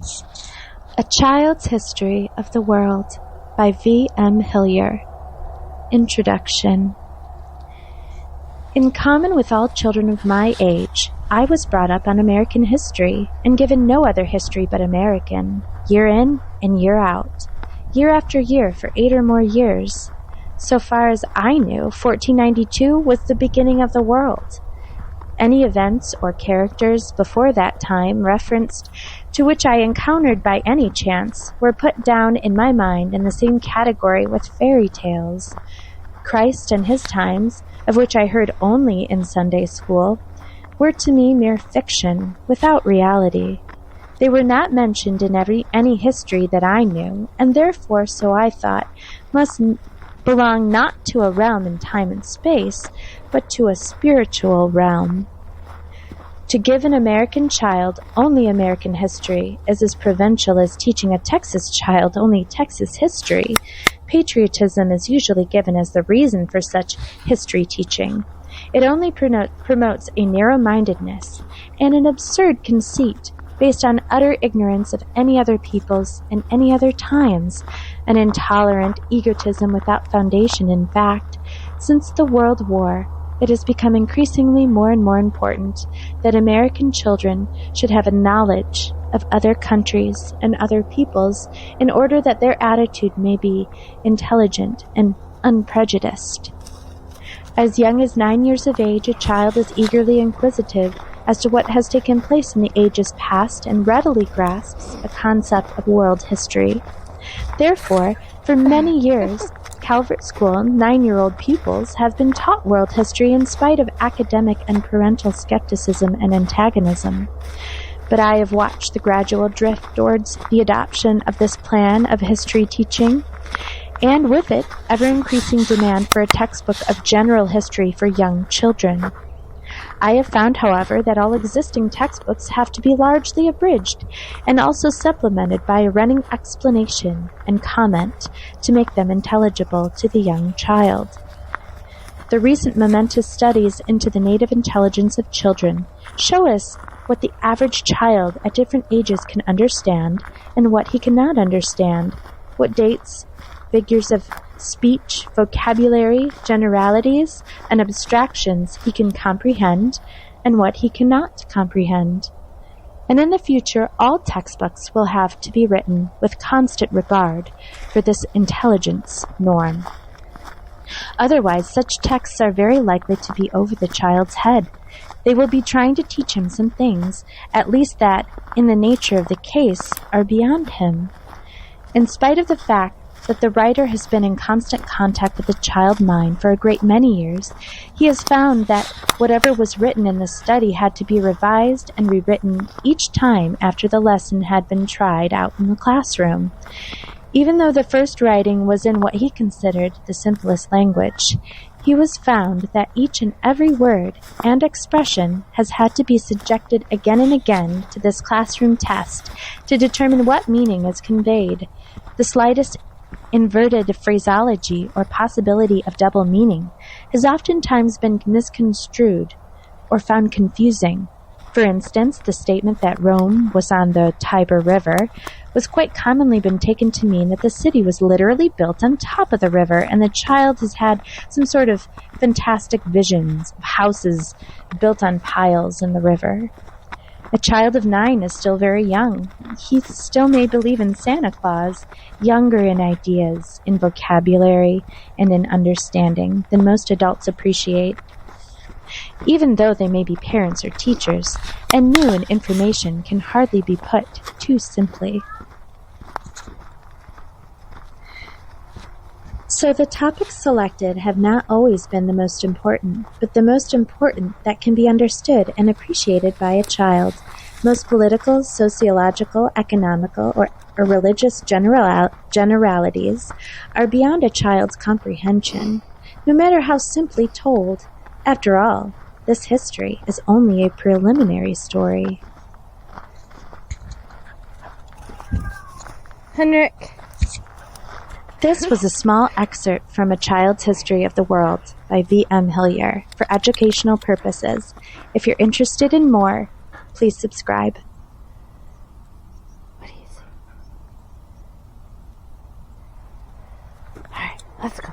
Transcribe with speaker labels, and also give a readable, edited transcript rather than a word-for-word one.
Speaker 1: A Child's History of the World by V. M. Hillier. Introduction. In common with all children of my age, I was brought up on American history and given no other history but American, year in and year out, year after year for 8 or more years. So far as I knew, 1492 was the beginning of the world. Any events or characters before that time referenced to which I encountered by any chance were put down in my mind in the same category with fairy tales. Christ and his times, of which I heard only in Sunday school, were to me mere fiction, without reality. They were not mentioned in any history that I knew, and therefore, so I thought, must belong not to a realm in time and space, but to a spiritual realm. To give an American child only American history is as provincial as teaching a Texas child only Texas history. Patriotism is usually given as the reason for such history teaching. It only promotes a narrow-mindedness and an absurd conceit based on utter ignorance of any other peoples and any other times, an intolerant egotism without foundation in fact. Since the World War, it has become increasingly more and more important that American children should have a knowledge of other countries and other peoples in order that their attitude may be intelligent and unprejudiced. As young as 9 years of age, a child is eagerly inquisitive as to what has taken place in the ages past and readily grasps a concept of world history. Therefore, for many years, Calvert School 9-year-old pupils have been taught world history in spite of academic and parental skepticism and antagonism. But I have watched the gradual drift towards the adoption of this plan of history teaching, and with it, ever-increasing demand for a textbook of general history for young children. I have found, however, that all existing textbooks have to be largely abridged and also supplemented by a running explanation and comment to make them intelligible to the young child. The recent momentous studies into the native intelligence of children show us what the average child at different ages can understand and what he cannot understand, what dates, figures of speech, vocabulary, generalities, and abstractions he can comprehend, and what he cannot comprehend. And in the future, all textbooks will have to be written with constant regard for this intelligence norm. Otherwise, such texts are very likely to be over the child's head. They will be trying to teach him some things, at least that, in the nature of the case, are beyond him. In spite of the fact that the writer has been in constant contact with the child mind for a great many years, he has found that whatever was written in the study had to be revised and rewritten each time after the lesson had been tried out in the classroom. Even though the first writing was in what he considered the simplest language, he was found that each and every word and expression has had to be subjected again and again to this classroom test to determine what meaning is conveyed. The slightest inverted phraseology or possibility of double meaning has oftentimes been misconstrued or found confusing. For instance, the statement that Rome was on the Tiber River was quite commonly been taken to mean that the city was literally built on top of the river, and the child has had some sort of fantastic visions of houses built on piles in the river. A child of 9 is still very young. He still may believe in Santa Claus, younger in ideas, in vocabulary, and in understanding than most adults appreciate, even though they may be parents or teachers, and new in information can hardly be put too simply. So the topics selected have not always been the most important, but the most important that can be understood and appreciated by a child. Most political, sociological, economical, or religious generalities are beyond a child's comprehension, no matter how simply told. After all, this history is only a preliminary story.
Speaker 2: Henrik.
Speaker 1: This was a small excerpt from A Child's History of the World by V. M. Hillier for educational purposes. If you're interested in more, please subscribe. What do you
Speaker 2: Let's go.